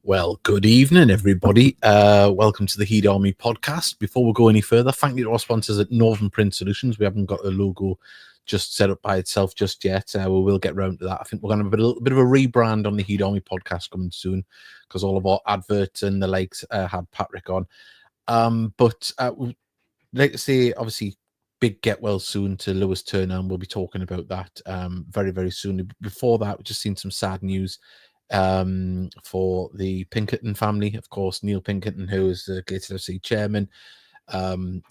Well, good evening, everybody. Welcome to the Heat Army podcast. Before we go any further, thank you to our sponsors at Northern Print Solutions. We haven't got a logo just set up by itself just yet. We will get round to that. I think we're going to have a little bit of a rebrand on the Heat Army podcast coming soon because all of our adverts and the likes had Patrick on. But we'd like to say, obviously, big get well soon to Lewis Turner, and we'll be talking about that very, very soon. Before that, we've just seen some sad news for the Pinkerton family. Of course, Neil Pinkerton, who is the Gateshead FC chairman, and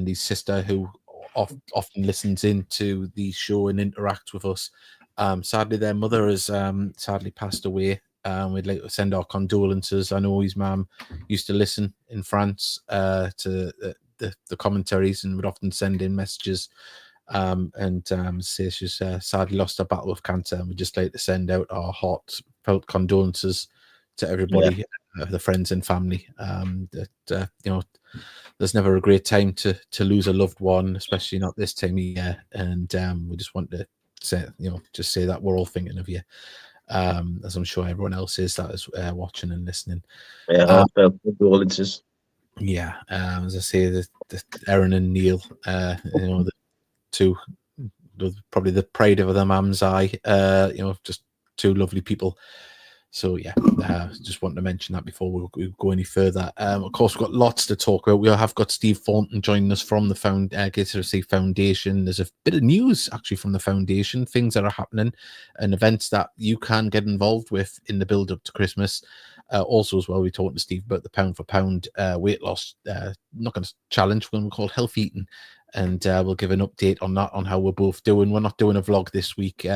his sister, who often listens into the show and interacts with us. Sadly, their mother has sadly passed away. We'd like to send our condolences. I know his mum used to listen in France to the commentaries and would often send in messages and say she's sadly lost her battle with cancer, and we'd just like to send out our heartfelt condolences to everybody, the friends and family. There's never a great time to lose a loved one, especially not this time of year, and we just want to say, just say that we're all thinking of you, as I'm sure everyone else is that is watching and listening. Heartfelt condolences. As I say, the Erin and Neil, the two, probably the pride of their mum's eye, just two lovely people. So just want to mention that before we go any further. Of course, we've got lots to talk about. We have got Steve Thornton joining us from the Gateshead Foundation. There's a bit of news actually from the foundation, things that are happening and events that you can get involved with in the build up to Christmas. Also, as well, we talked to Steve about the pound for pound weight loss not going to challenge, we're going to call health eating, and we'll give an update on that, on how we're both doing. We're not doing a vlog this week.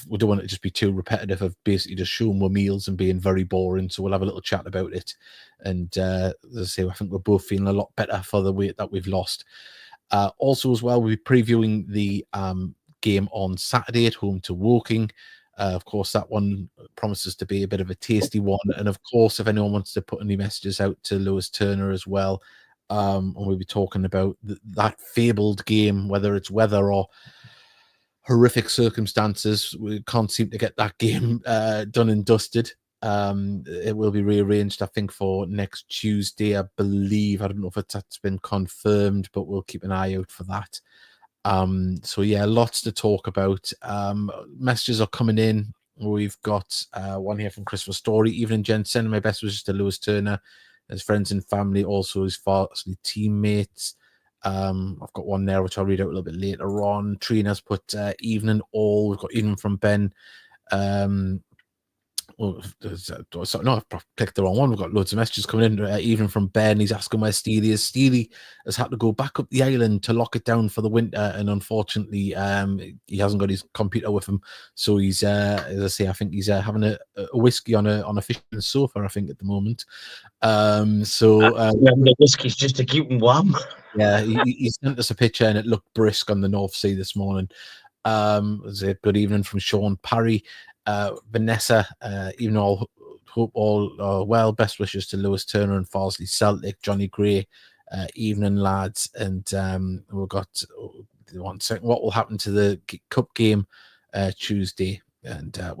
We don't want it to just be too repetitive of basically just showing our meals and being very boring, so we'll have a little chat about it. And as I say, I think we're both feeling a lot better for the weight that we've lost. Also, as well, we'll be previewing the game on Saturday at home to Woking. Of course, that one promises to be a bit of a tasty one. And of course, if anyone wants to put any messages out to Lewis Turner as well, and we'll be talking about that fabled game, whether it's weather or horrific circumstances. We can't seem to get that game done and dusted. It will be rearranged, I think, for next Tuesday, I believe. I don't know if that's been confirmed, but we'll keep an eye out for that. Lots to talk about. Messages are coming in. We've got one here from Christopher Story. Evening, gents. Sending my best wishes to Lewis Turner, his friends and family, also his Farsley teammates. I've got one there which I'll read out a little bit later on. Trina's put evening all. We've got evening from Ben. I've clicked the wrong one. We've got loads of messages coming in. Even from Ben, he's asking where Steely is. Steely has had to go back up the island to lock it down for the winter, and unfortunately, he hasn't got his computer with him. So he's, as I say, I think he's having a whiskey on a fishing sofa, I think, at the moment. The whiskey's just to keep him warm. Yeah, he sent us a picture, and it looked brisk on the North Sea this morning. Good evening from Sean Parry. Vanessa, even all, hope all are well. Best wishes to Lewis Turner and Farsley Celtic. Johnny Gray, evening lads. And we've got 1 second. What will happen to the cup game Tuesday? And I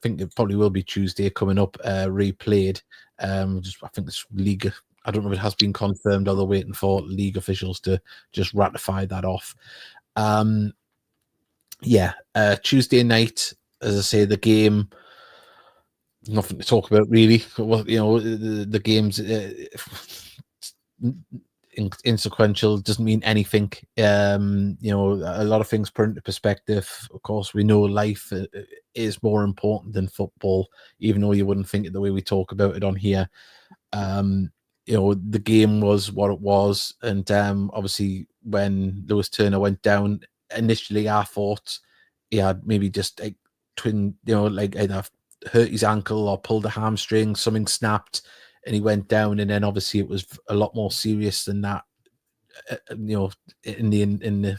think it probably will be Tuesday coming up, replayed. I think this league, I don't know if it has been confirmed, or they're waiting for league officials to just ratify that off. Tuesday night, as I say, the game, nothing to talk about really. Well, the game's insequential, doesn't mean anything. A lot of things put into perspective. Of course, we know life is more important than football, even though you wouldn't think it the way we talk about it on here. The game was what it was, and obviously when Lewis Turner went down, initially I thought he had maybe just either hurt his ankle or pulled a hamstring, something snapped, and he went down. And then obviously it was a lot more serious than that. In the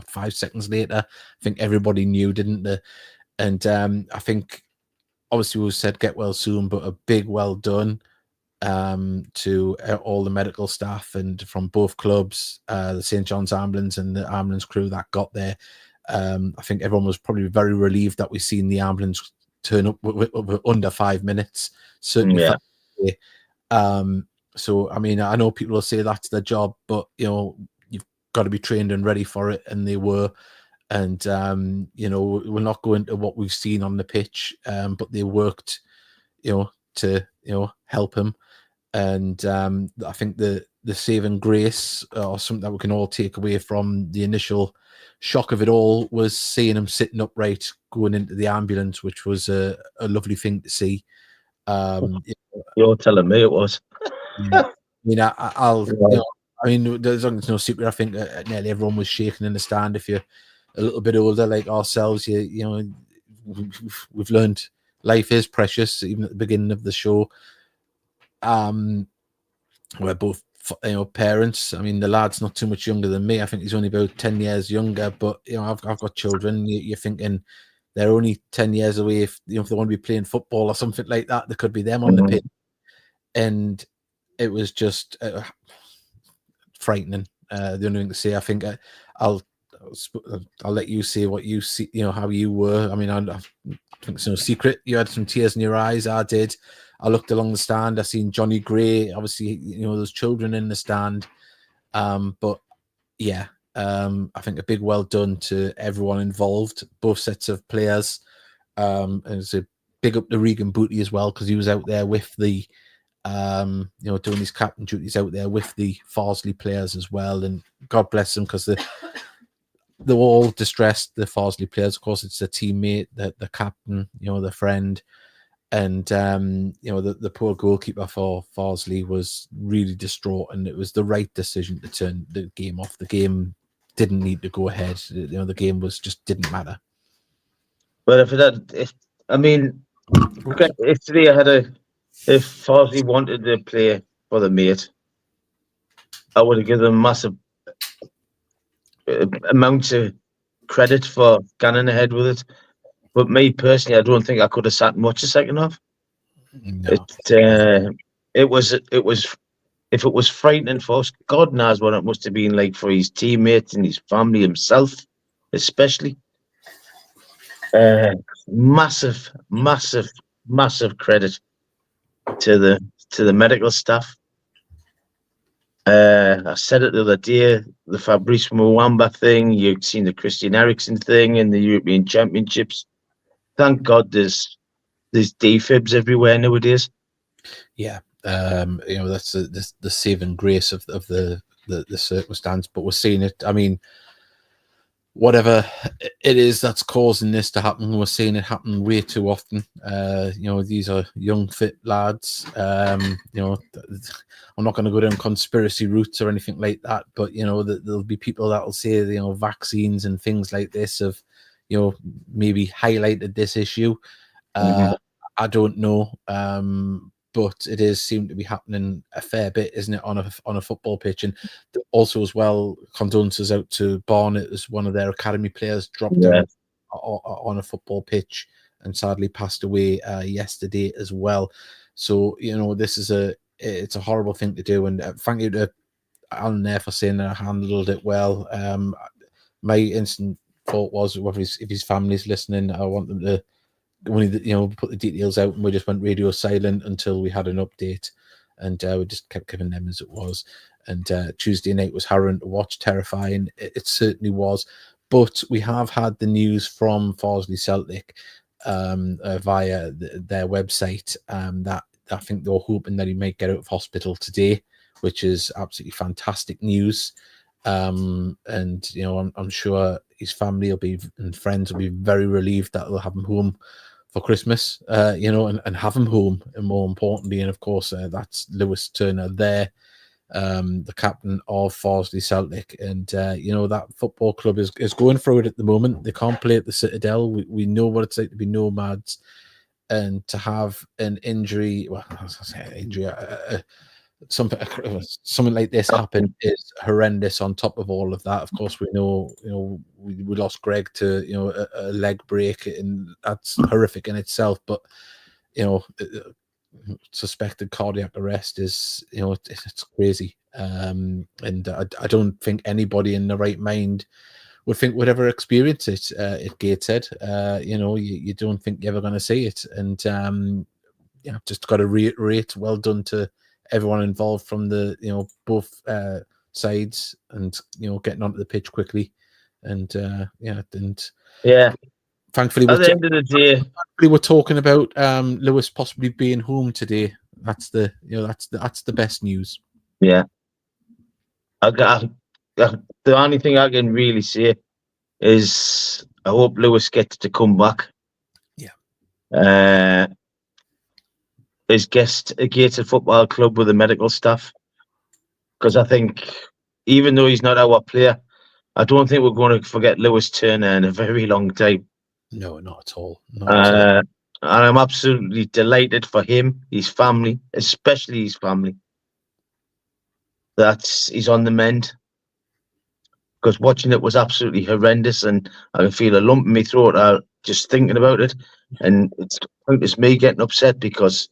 5 seconds later, I think everybody knew, didn't they? And I think obviously we said get well soon, but a big well done to all the medical staff and from both clubs, the St. John's ambulance and the ambulance crew that got there. I think everyone was probably very relieved that we've seen the ambulance turn up with under 5 minutes. Certainly. Yeah. So I mean, I know people will say that's their job, but you've got to be trained and ready for it, and they were. And we'll not go into what we've seen on the pitch, but they worked, to help him. And I think the saving grace, or something that we can all take away from the initial shock of it all, was seeing him sitting upright going into the ambulance, which was a lovely thing to see. You're telling me it was. Yeah. I mean, I'll, Yeah. I mean, there's no secret. I think nearly everyone was shaking in the stand. If you're a little bit older like ourselves, we've learned life is precious. Even at the beginning of the show, we're both parents. I mean, the lad's not too much younger than me. I think he's only about 10 years younger. But I've got children. You're thinking they're only 10 years away. If they want to be playing football or something like that, there could be them on the pitch. And it was just frightening. The only thing to say, I think I'll let you say what you see, how you were. I mean, I think it's no secret. You had some tears in your eyes. I did. I looked along the stand. I seen Johnny Gray. Obviously, those children in the stand. But yeah, I think a big well done to everyone involved, both sets of players. And it's a big up to Regan Booty as well, because he was out there with the doing his captain duties out there with the Farsley players as well. And God bless them, because they're all distressed, the Farsley players. Of course, it's the teammate, the captain, the friend. And the poor goalkeeper for Farsley was really distraught, and it was the right decision to turn the game off. The game didn't need to go ahead. The game didn't matter. But if Farsley wanted to play for the mate, I would have given them massive amounts of credit for gunning ahead with it. But me personally, I don't think I could have sat much a second half. No. It was if it was frightening for us, God knows what it must have been like for his teammates and his family himself, especially. Massive credit to the medical staff. I said it the other day, the Fabrice Muamba thing. You've seen the Christian Eriksen thing in the European Championships. Thank God there's defibs everywhere nowadays. Yeah, that's the saving grace of the circumstance. But we're seeing it. I mean, whatever it is that's causing this to happen, we're seeing it happen way too often. These are young, fit lads. I'm not going to go down conspiracy routes or anything like that, but there'll be people that will say vaccines and things like this have maybe highlighted this issue. I don't know, but it is seem to be happening a fair bit, isn't it, on a football pitch? And also as well, condolences out to Barnet, as one of their academy players dropped down on a football pitch and sadly passed away yesterday as well. So this is it's a horrible thing to do, and thank you to Alan there for saying that I handled it well. My instant thought was, if his family's listening, I want them to put the details out, and we just went radio silent until we had an update, and we just kept giving them as it was. And Tuesday night was harrowing to watch, terrifying. It certainly was. But we have had the news from Farsley Celtic via their website that I think they were hoping that he might get out of hospital today, which is absolutely fantastic news. And I'm sure his family and friends will be very relieved that they'll have him home for Christmas, and have him home, and more importantly, and of course, that's Lewis Turner there, the captain of Farsley Celtic, and that football club is going through it at the moment. They can't play at the Citadel. We know what it's like to be nomads, and to have an injury. Well, I was gonna say injury. Something like this happen is horrendous. On top of all of that, of course, we know we lost Greg to a leg break, and that's horrific in itself. But suspected cardiac arrest is it's crazy. And I don't think anybody in the right mind would think would ever experience it at Gateshead. You know, you don't think you're ever going to see it. And, just got to reiterate, well done to everyone involved from the, both sides and, getting onto the pitch quickly. And, thankfully, at the end of the day, we're talking about Lewis possibly being home today. That's the best news. Yeah. The only thing I can really say is I hope Lewis gets to come back. Yeah. His guest a Gateshead Football Club with the medical staff, because I think even though he's not our player, I don't think we're going to forget Lewis Turner in a very long time. No, not at all. Not at all. And I'm absolutely delighted for him, his family, especially his family, that he's on the mend. Because watching it was absolutely horrendous, and I can feel a lump in my throat just thinking about it. And it's me getting upset because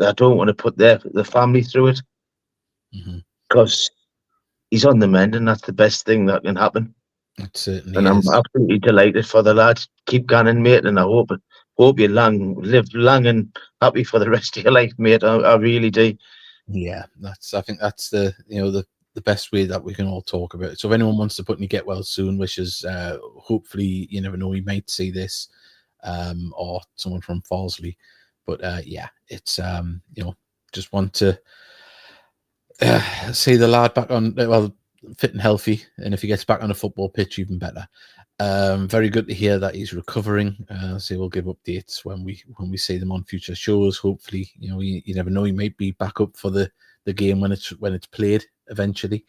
I don't want to put the family through it. Because he's on the mend, and that's the best thing that can happen. It certainly and is. I'm absolutely delighted for the lad. Keep going, mate, and I hope you live long and happy for the rest of your life, mate. I really do. Yeah, I think that's the best way that we can all talk about it. So if anyone wants to put any get well soon wishes, hopefully, you never know, we might see this, or someone from Farsley. But it's just want to see the lad back on, well, fit and healthy, and if he gets back on a football pitch, even better. Very good to hear that he's recovering. So we'll give updates when we see them on future shows. Hopefully, you never know, he might be back up for the game when it's played eventually.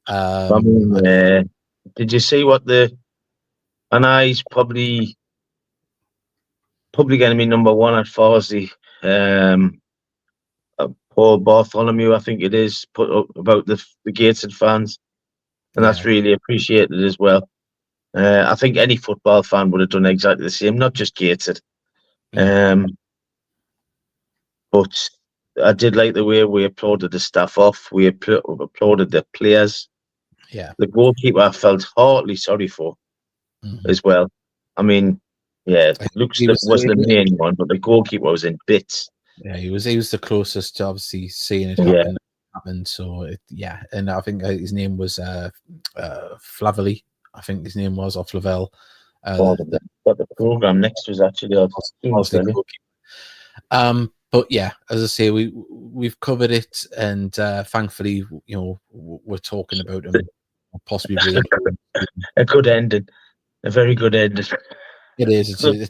Did you see what he's probably going to be number one at Farsley. Paul Bartholomew, I think it is, put up about the Gateshead fans, and that's really appreciated as well. I think any football fan would have done exactly the same, not just Gateshead. But I did like the way we applauded the staff off. We applauded the players. Yeah. The goalkeeper I felt heartily sorry for as well. I mean, Luke's wasn't the main one, but the goalkeeper was in bits. Yeah, he was the closest to obviously seeing it happen. So and I think his name was Flavely. I think his name was, or Flavel. Got the program next was actually but yeah, as I say, we've covered it, and thankfully, we're talking about him possibly being a good ending, a very good ending. It is. It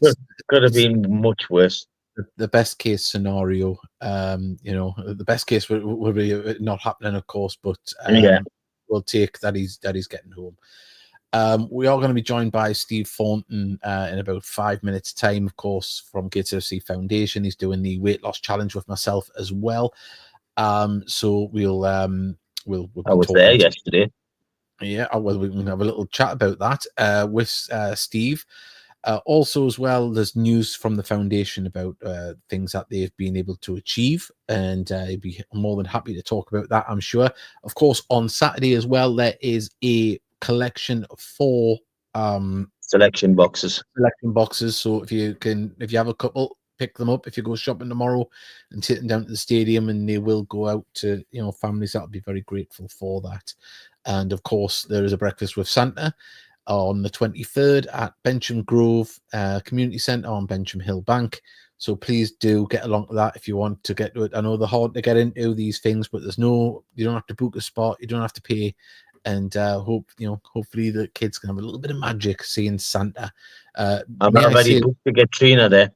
could have been much worse. The best case scenario, the best case would be not happening, of course, but we'll take that he's getting home. We are going to be joined by Steve Thornton in about 5 minutes' time, of course, from GFC Foundation. He's doing the weight loss challenge with myself as well. So we'll I was there yesterday. Yeah, well, we can have a little chat about that with Steve. Also, as well, there's news from the foundation about things that they've been able to achieve, and he'd be more than happy to talk about that, I'm sure. Of course, on Saturday as well, there is a collection for selection boxes. So if you have a couple, pick them up if you go shopping tomorrow and take them down to the stadium, and they will go out to families that will be very grateful for that. And of course, there is a breakfast with Santa on the 23rd at Bencham Grove Community Centre on Bencham Hill Bank. So please do get along to that if you want to get to it. I know they're hard to get into these things, but you don't have to book a spot, you don't have to pay. And hopefully the kids can have a little bit of magic seeing Santa. I'm already booked to get Trina there.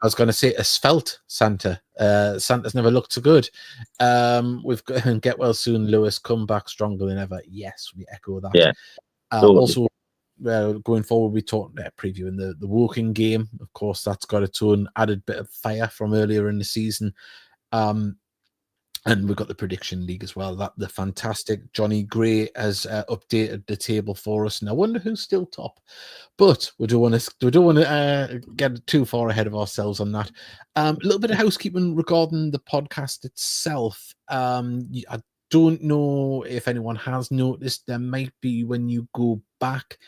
I was going to say a svelte Santa. Santa's never looked so good. We've got Get Well Soon, Lewis, come back stronger than ever. Yes, we echo that. Yeah. Also, going forward, we talked previewing the walking game. Of course, that's got its own added bit of fire from earlier in the season. And we've got the prediction league as well. That the fantastic Johnny Gray has updated the table for us, and I wonder who's still top. But we don't want to get too far ahead of ourselves on that. A little bit of housekeeping regarding the podcast itself. I don't know if anyone has noticed, there might be, when you go back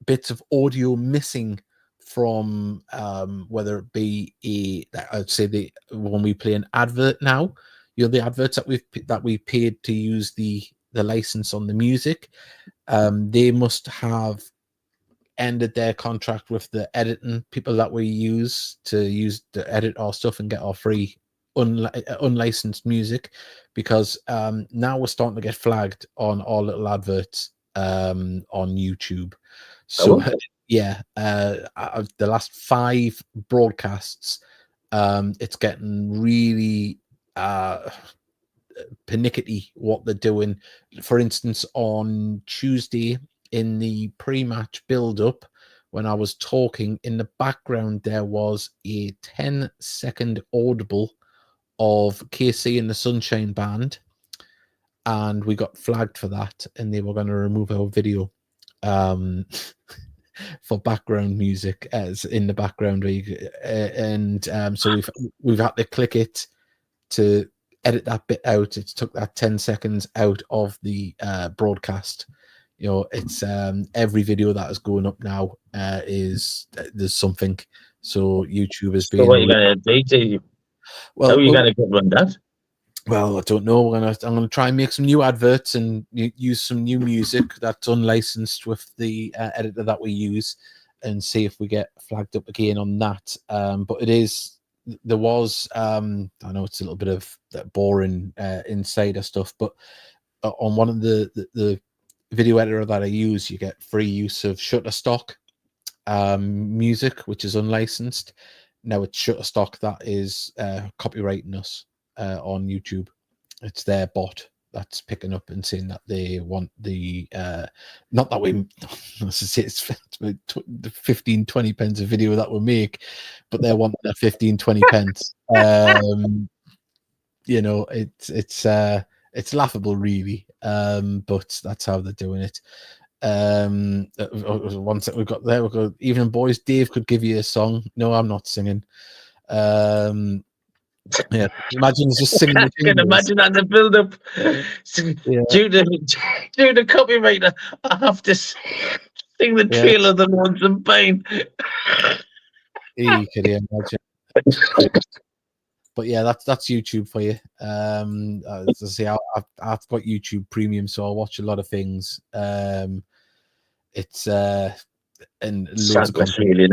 bits of audio missing from whether it be I'd say when we play an advert now, the adverts that we paid to use the license on the music, they must have ended their contract with the editing people that we use to edit our stuff and get our free unlicensed music, because now we're starting to get flagged on our little adverts on YouTube. So the last 5 broadcasts, it's getting really pernickety what they're doing. For instance, on Tuesday in the pre-match build-up, when I was talking, in the background there was a 10-second audible of KC and the Sunshine Band, and we got flagged for that, and they were going to remove our video for background music as in the background, so we've had to click it to edit that bit out. It took that 10 seconds out of the broadcast. It's every video that is going up now is there's something. So YouTube is being. So what are you going to do? How are you going to get run that? Well, I don't know. I'm gonna try and make some new adverts and use some new music that's unlicensed with the editor that we use, and see if we get flagged up again on that. But there was I know it's a little bit of that boring insider stuff, but on one of the video editor that I use, you get free use of Shutterstock music, which is unlicensed. Now it's Shutterstock that is copyrighting us on YouTube. It's their bot that's picking up and saying that they want the not that we it's 15-20 pence a video that we make, but they want the 15-20 pence. It's laughable really, but that's how they're doing it. One set we've got Evening Boys. Dave could give you a song. No, I'm not singing. Yeah, imagine just singing. I can imagine that the build up. Due to copywriter, I have to sing the Trail of the Lonesome Pine. You could imagine. But yeah, that's YouTube for you. As I say, I've got YouTube Premium, so I watch a lot of things. It's and loads of content.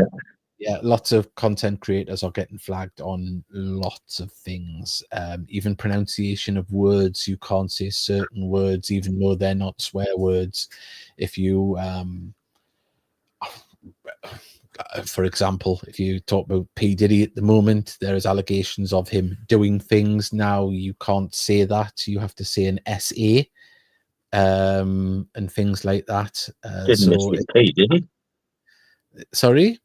Yeah, lots of content creators are getting flagged on lots of things. Even pronunciation of words, you can't say certain words, even though they're not swear words. If you, for example, if you talk about P. Diddy at the moment, there is allegations of him doing things. Now you can't say that; you have to say an SA, and things like that. Didn't miss the P, did he? Sorry.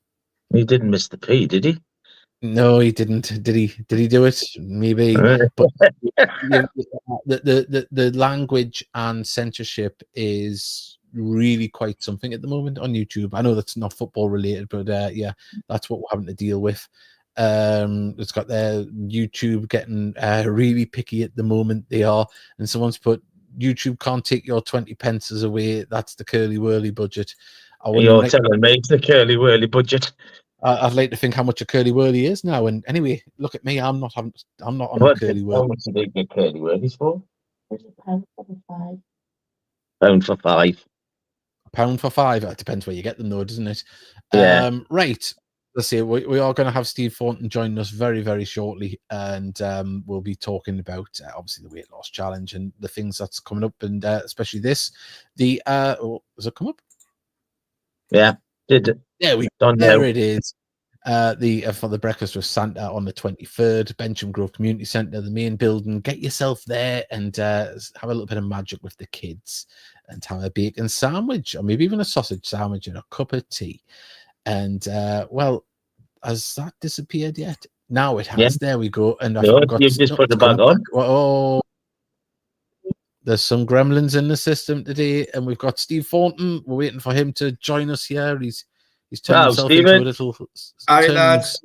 He didn't miss the P, did he? No, he didn't. Did he? Did he do it? Maybe. But the language and censorship is really quite something at the moment on YouTube. I know that's not football related, but yeah, that's what we're having to deal with. It's got their YouTube getting really picky at the moment. They are, and someone's put YouTube can't take your 20 pences away. That's the curly whirly budget. You're telling me it's the curly whirly budget. I'd like to think how much a curly whirly is now. And anyway, look at me. I'm not on a curly whirly. How much do they get curly whirlies for? £1 for 5. £1 for 5. It depends where you get them, though, doesn't it? Yeah. Right. Let's see. We are going to have Steve Thornton join us very, very shortly, and we'll be talking about obviously the weight loss challenge and the things that's coming up, and especially this. Does it come up? Yeah, did it? There it is. For the breakfast with Santa on the 23rd, Bencham Grove Community Centre, the main building. Get yourself there and have a little bit of magic with the kids, and have a bacon sandwich, or maybe even a sausage sandwich and a cup of tea. And well, has that disappeared yet? Now it has. Yeah. There we go. And you've just put the bag on. Oh. There's some gremlins in the system today, and we've got Steve Thornton. We're waiting for him to join us here. He's turned himself into a little. Hi, lads.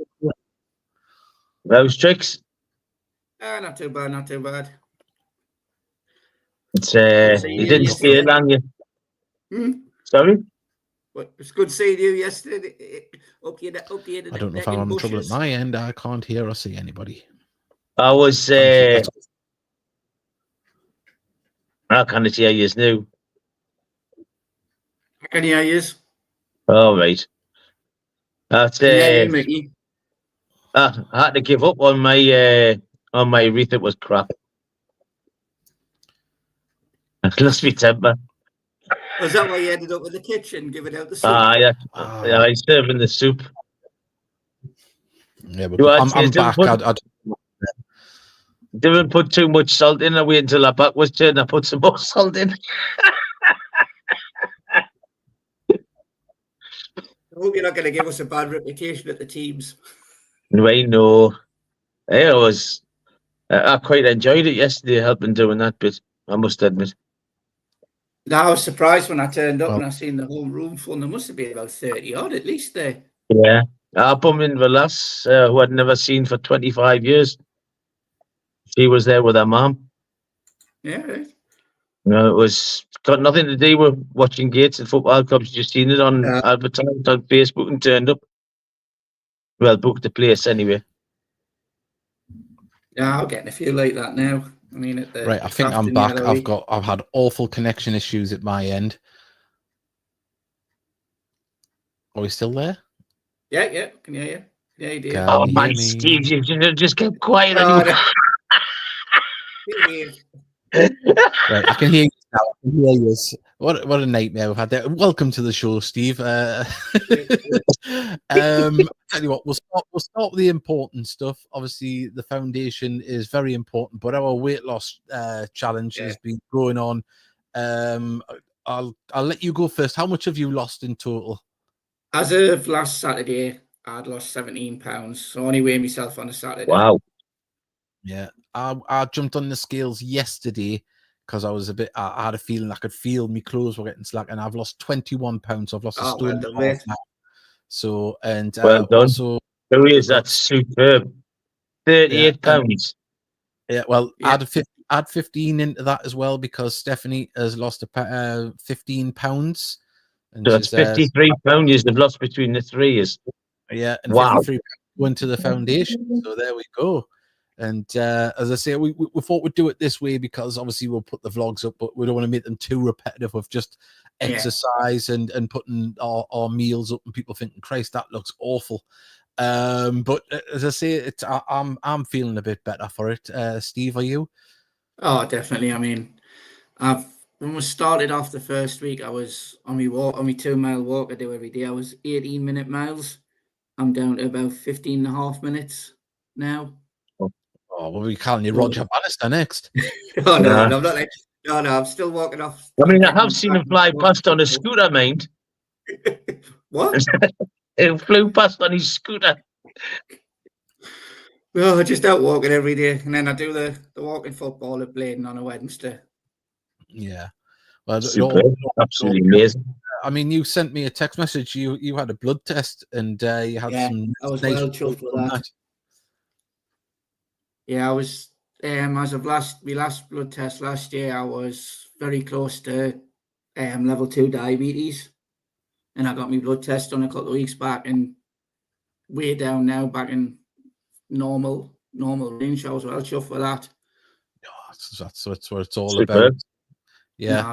Those tricks. Not too bad, not too bad. It's you didn't stay long. Sorry? Well, it was good seeing you yesterday. Up your I don't know if I'm having trouble at my end. I can't hear or see anybody. I was, Thank you. That's good. I can't hear you now. I can hear you. All right. That's, Can hear you, Mickey. I had to give up on my wreath. It was crap. I lost my temper. Was that why you ended up in the kitchen giving out the soup? Yeah. I serving the soup. Yeah, but I'm back. Didn't put too much salt in. I waited until our back was turned. I put some more salt in. I hope you're not going to give us a bad reputation at the teams. I know. I quite enjoyed it yesterday, helping doing that bit, I must admit. Now, I was surprised when I turned up and I seen the whole room full. There must have been about 30 odd at least there. Yeah. I bumped into the lass who I'd never seen for 25 years. She was there with her mum. Yeah, right. No, it was got nothing to do with watching Gateshead football clubs. Just seen it on advertised on Facebook and turned up. Well, booked the place anyway. Yeah, I'm getting a few like that now. I mean, at the right, I think I'm back. I've had awful connection issues at my end. Are we still there? Yeah, can hear you. Yeah, you do. Oh my, Steve, you just kept quiet. Right, I can hear you now. I can hear you. What a nightmare we've had there. Welcome to the show, Steve. Tell you what, we'll start with the important stuff. Obviously, the foundation is very important, but our weight loss challenge has been going on. I'll let you go first. How much have you lost in total? As of last Saturday, I'd lost 17 pounds. So I only weigh myself on a Saturday. Wow. Yeah, I jumped on the scales yesterday because I was I had a feeling I could feel my clothes were getting slack, and I've lost 21 pounds. So I've lost a stone and a half now. So, and well done. also, that's superb. 38 pounds. Yeah, well, add 15 into that as well because Stephanie has lost 15 pounds. And so that's 53 pounds you've lost between the three years. Yeah, and 53 went to the foundation. So there we go. And as I say, we thought we'd do it this way because obviously we'll put the vlogs up, but we don't want to make them too repetitive of just exercise and putting our meals up and people thinking, Christ, that looks awful. But as I say, I'm feeling a bit better for it. Steve, are you? Oh, definitely. I mean, when we started off the first week, I was on my 2-mile walk I do every day. I was 18-minute miles. I'm down to about 15 and a half minutes now. Oh, well, we calling you Roger Bannister next. No, I'm not like. No, I'm still walking off. I mean, I have seen him fly past on a scooter, mind. What? He flew past on his scooter. No, I just out walking every day, and then I do the walking football at Bladen on a Wednesday. Yeah, well, absolutely amazing. I mean, you sent me a text message. You had a blood test, and you had some. I was well chuffed with that. Yeah, I was. As of my last blood test last year, I was very close to level 2 diabetes, and I got my blood test done a couple of weeks back, and way down now, back in normal range. I was well chuffed with that. Oh, that's what it's all about. Yeah, I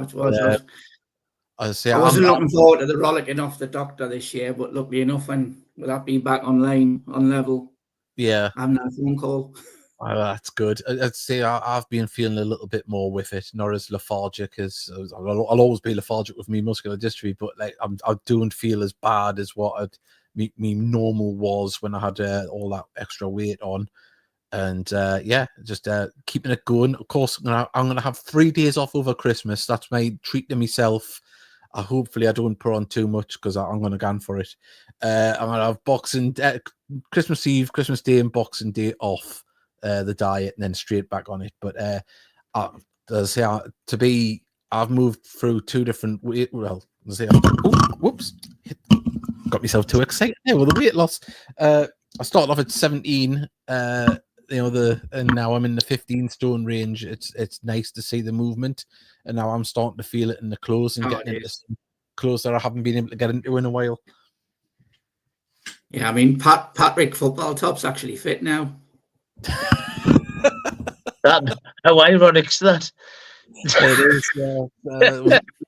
wasn't looking forward to the rollicking off the doctor this year, but luckily enough, and with that being back online on level, I haven't had a phone call. Oh, that's good. I'd say I've been feeling a little bit more with it, not as lethargic as I'll always be lethargic with me muscular dystrophy, but like I don't feel as bad as what me normal was when I had all that extra weight on. And just keeping it going. Of course, I'm gonna have 3 days off over Christmas. That's my treat to myself. Hopefully, I don't put on too much because I'm gonna go for it. I'm gonna have Christmas Eve, Christmas Day, and Boxing Day off the diet, and then straight back on it. But I've moved through 2 different whoops, got myself too excited there with the weight loss. I started off at 17. And now I'm in the 15 stone range. It's nice to see the movement, and now I'm starting to feel it in the clothes and getting into some clothes that I haven't been able to get into in a while. Yeah, I mean, Patrick football top's actually fit now. How ironic's that? It is.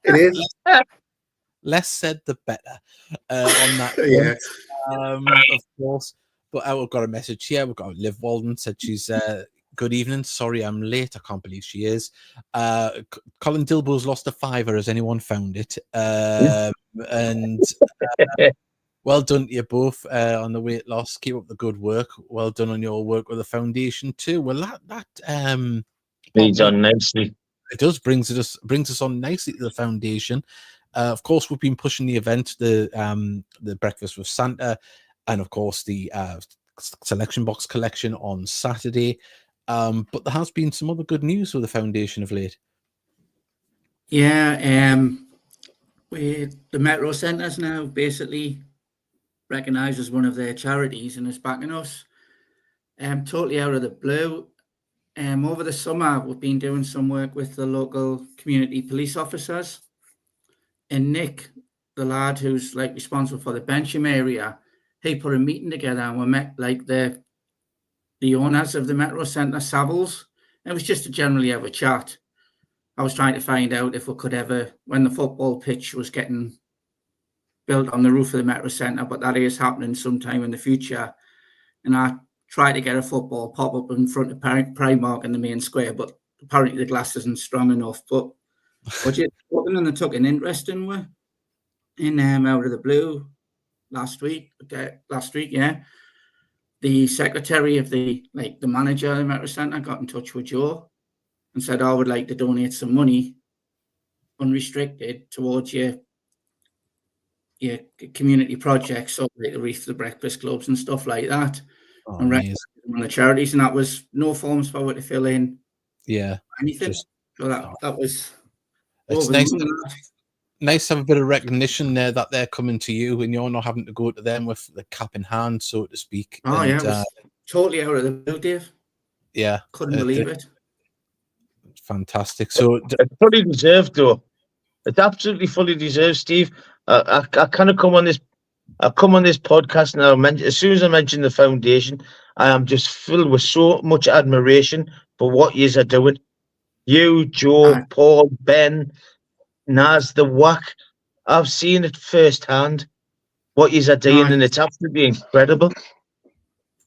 It is. Less said, the better on that. Yeah. Of course. But we've got a message here. We've got Liv Walden said she's good evening. Sorry, I'm late. I can't believe she is. Colin Dilbo's lost a fiver. Has anyone found it? And well done to you both on the weight loss. Keep up the good work. Well done on your work with the foundation too. Well, that leads on nicely. It does brings us on nicely to the foundation. Of course, we've been pushing the event, the Breakfast with Santa, and of course the selection box collection on Saturday. But there has been some other good news with the foundation of late. Yeah, the Metro Centre's now basically recognised as one of their charities and is backing us. Totally out of the blue. Over the summer, we've been doing some work with the local community police officers. And Nick, the lad who's like responsible for the Bencham area, he put a meeting together and we met like the owners of the Metro Centre, Savills. It was just to generally have a chat. I was trying to find out if we could ever, when the football pitch was getting built on the roof of the Metro Centre, but that is happening sometime in the future. And I tried to get a football pop up in front of Primark in the main square, but apparently the glass isn't strong enough. But just talking and they took an interest in we in out of the blue last week. Yeah. The secretary of the manager of the Metro Centre got in touch with Joe and said, I would like to donate some money unrestricted towards your community projects, so like the Reef, the Breakfast Clubs and stuff like that. Oh, and on the charities, and that was no forms for what to fill in. Yeah. Anything. So that was it's nice to have a bit of recognition there that they're coming to you and you're not having to go to them with the cap in hand, so to speak. Oh, and, yeah, it was totally out of the blue, Dave. Yeah. Couldn't believe it. Fantastic. So it's fully deserved, though. It's absolutely fully deserved, Steve. I kind of come on this podcast now. As soon as I mention the foundation, I am just filled with so much admiration for what yous are doing. You, Joe, Paul, Ben, Naz, the Whack. I've seen it firsthand. What yous are doing, and it's absolutely incredible.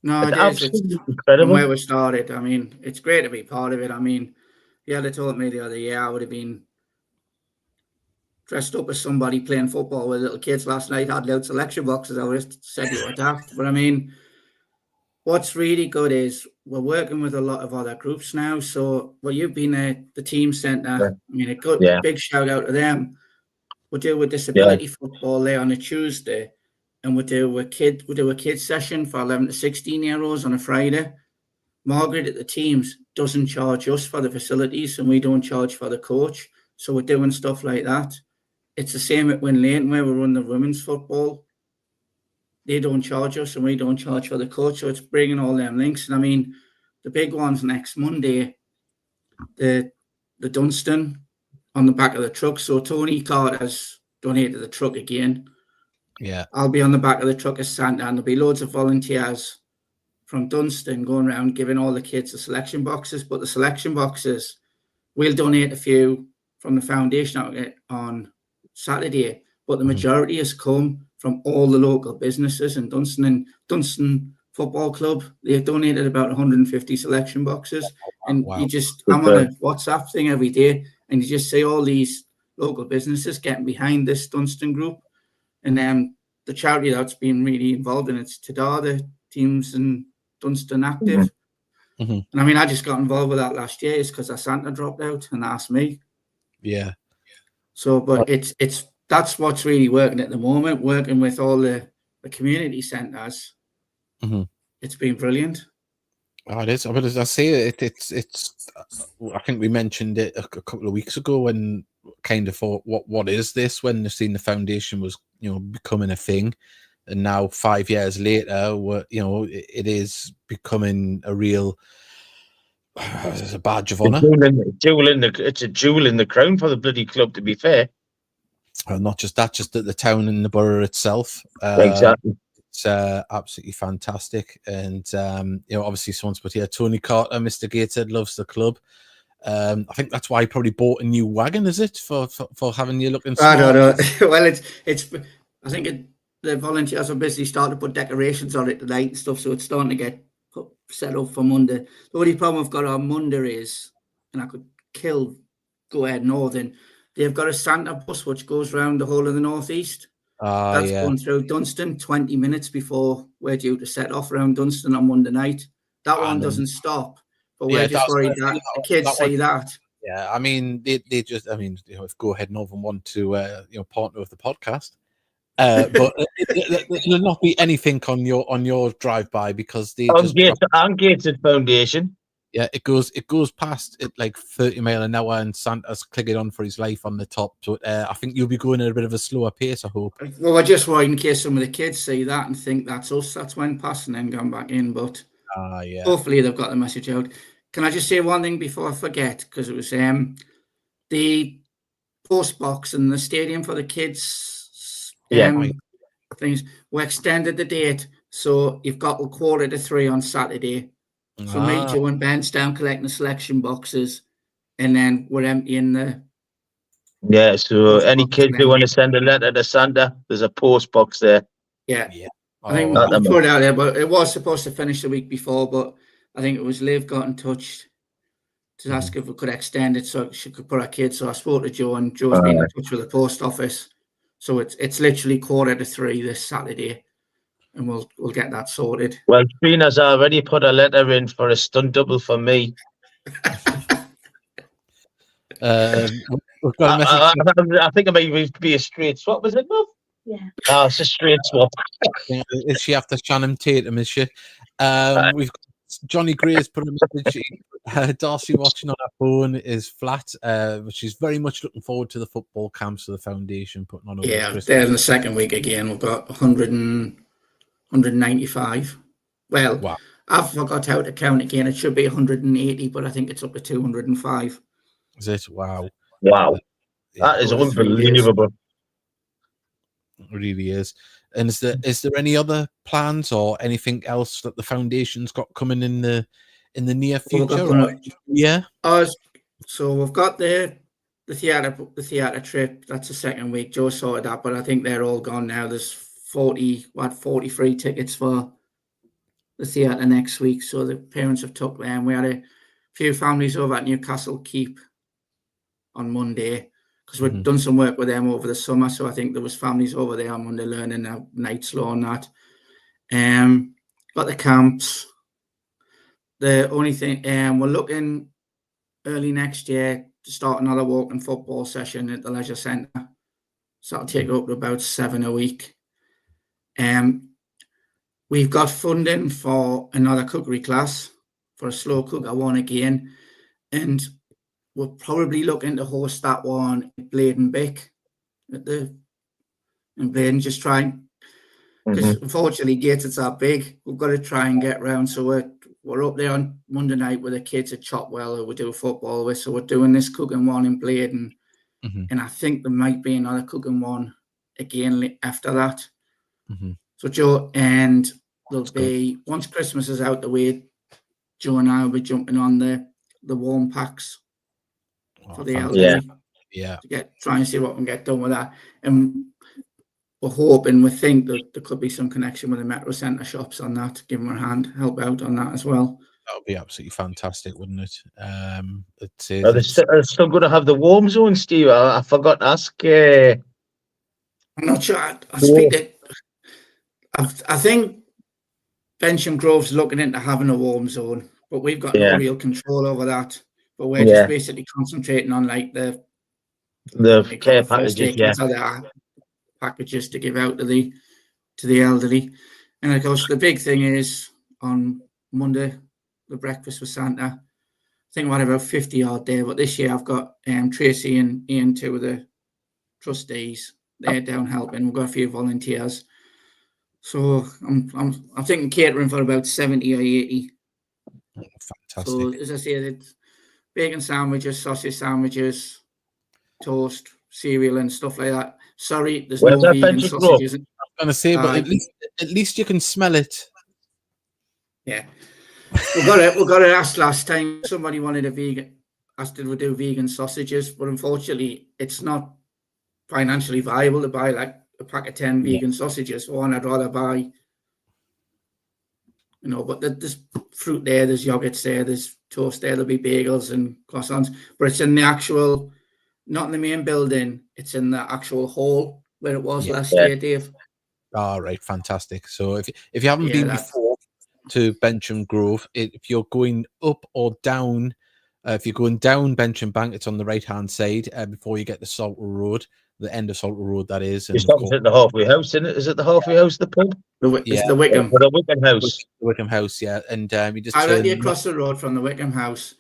No, it's absolutely incredible. From where we started, I mean, it's great to be part of it. I mean, yeah, they told me the other year I would have been dressed up as somebody playing football with little kids last night, had loads of selection boxes. I would have said you were daft. But I mean, what's really good is we're working with a lot of other groups now. So, you've been at the team centre. I mean, a big shout out to them. We do a disability football there on a Tuesday, and we do a kids session for 11 to 16-year-olds on a Friday. Margaret at the teams doesn't charge us for the facilities, and we don't charge for the coach. So we're doing stuff like that. It's the same at Win Lane where we run the women's football. They don't charge us and we don't charge for the coach. So it's bringing all them links. And I mean, the big ones next Monday, the Dunstan on the back of the truck. So Tony Carter's donated the truck again. Yeah. I'll be on the back of the truck as Santa, and there'll be loads of volunteers from Dunstan going around giving all the kids the selection boxes. But the selection boxes, we'll donate a few from the foundation on Saturday, but the majority has come from all the local businesses in Dunstan. And Dunstan Football Club, they've donated about 150 selection boxes. And I'm on a WhatsApp thing every day, and you just see all these local businesses getting behind this Dunstan group. And then the charity that's been really involved in it's Tadar, the teams in Dunstan Active. Mm-hmm. And I mean, I just got involved with that last year. It's because our Santa dropped out and asked me. Yeah. So, but that's what's really working at the moment, working with all the community centres. Mm-hmm. It's been brilliant. Oh, it is. But as I say, it's. I think we mentioned it a couple of weeks ago when kind of thought, what is this? When the seen the foundation was, becoming a thing, and now 5 years later, it is becoming a real. It's a badge of honour. It's a jewel in the crown for the bloody club. To be fair. not just that, just at the town and the borough itself. Exactly. It's absolutely fantastic. And, obviously someone's put here, Tony Carter, Mr. Gateshead, loves the club. I think that's why he probably bought a new wagon, is it? For having you looking smart? I don't know. Well, I think the volunteers are busy starting to put decorations on it tonight and stuff, so it's starting to get set up for Monday. The only problem I've got on Monday is, and I could Go Ahead Northern, they've got a Santa bus which goes around the whole of the northeast. That's going through Dunstan 20 minutes before we're due to set off around Dunstan on Monday night. That one doesn't stop, but we're just worried that the kids see that. Yeah, I mean, they just, if Go Ahead Northern want to, partner with the podcast, but there'll not be anything on your drive-by because they just on Gateshead Foundation. Yeah, it goes past it like 30 mile an hour, and Santa's clicking on for his life on the top. So I think you'll be going at a bit of a slower pace, I hope. Well, we're just worried in case some of the kids see that and think that's us. That's when past and then gone back in. But hopefully they've got the message out. Can I just say one thing before I forget? Because it was the post box and the stadium for the kids. Things. We extended the date, so you've got till 2:45 on Saturday. So me, Joe, and Ben's down collecting the selection boxes, and then we're emptying the. Yeah, so any kids who want to send a letter to Santa, there's a post box there. Yeah. I think we put it out there, but it was supposed to finish the week before, but I think it was Liv got in touch to ask if we could extend it so she could put our kids. So I spoke to Joe, and Joe's been in touch with the post office. So it's literally 2:45 this Saturday. And we'll get that sorted. Well, Trina's already put a letter in for a stunt double for me. We've got a message. I think it might be a straight swap, was it, Bob? Yeah. Oh, it's a straight swap. Is she after Shannon Tatum, is she? We've got Johnny Gray has put a message. Darcy watching on her phone is flat, but she's very much looking forward to the football camps of the foundation putting on. They're in the second week again. We've got 195. Well, wow. I've forgot how to count again. It should be 180, but I think it's up to 205. Is it? Wow. That is unbelievable. It really is. And is there any other plans or anything else that the foundation's got coming in the near future? So we've got the theatre trip. That's the second week. Joe sorted that, but I think they're all gone now. There's 43 tickets for the theatre next week. So the parents have took them. We had a few families over at Newcastle Keep on Monday because we've done some work with them over the summer. So I think there was families over there on Monday learning how night slow and that. Got the camps. The only thing we're looking early next year to start another walking football session at the leisure centre. So that'll take up to about 7 a week. We've got funding for another cookery class for a slow cooker one again, and we're probably looking to host that one at Blade and Bick in Blade, and just trying because unfortunately Gateshead's are big. We've got to try and get round. So we're up there on Monday night with the kids at Chopwell who we do football with. So we're doing this cooking one in Blade, and I think there might be another cooking one again after that. So Joe, and there'll be once Christmas is out the way, Joe and I will be jumping on the warm packs for the elderly. To try and see what we can get done with that. And we're hoping, we think that there could be some connection with the Metro Centre shops on that, give them a hand, help out on that as well. That would be absolutely fantastic, wouldn't it? They're still going to have the warm zone, Steve. I forgot to ask. I'm not sure. I think Bensham Grove's looking into having a warm zone, but we've got no real control over that. But we're just basically concentrating on like the care packages, packages to give out to the elderly. And of course, the big thing is on Monday, the breakfast with Santa. I think we'll have about 50 odd there, but this year I've got Tracy and Ian, two of the trustees. They're down helping. We've got a few volunteers. So I'm thinking catering for about 70 or 80. Fantastic. So as I said, it's bacon sandwiches, sausage sandwiches, toast, cereal and stuff like that. sorry, there's Where's no that vegan bench grow? sausages. I'm gonna say, but Aye. at least you can smell it. Yeah, we got it asked last time. Somebody wanted asked if we do vegan sausages, but unfortunately, it's not financially viable to buy like a pack of 10 vegan sausages. One, I'd rather buy, but there's fruit there, there's yogurts there, there's toast there, there'll be bagels and croissants, but it's in the actual, not in the main building, it's in the actual hall where it was last year, Dave. All right, fantastic. So if you haven't been that's- before to Bencham Grove, if you're going up or down, if you're going down Bencham Bank, it's on the right-hand side before you get to Salter Road, the end of Salter Road, that is. You stop at the halfway house, isn't it? Is it the halfway house, the pub? It's the Wickham. The Wickham House. The Wickham House, yeah. And you just Directly across the road from the Wickham House.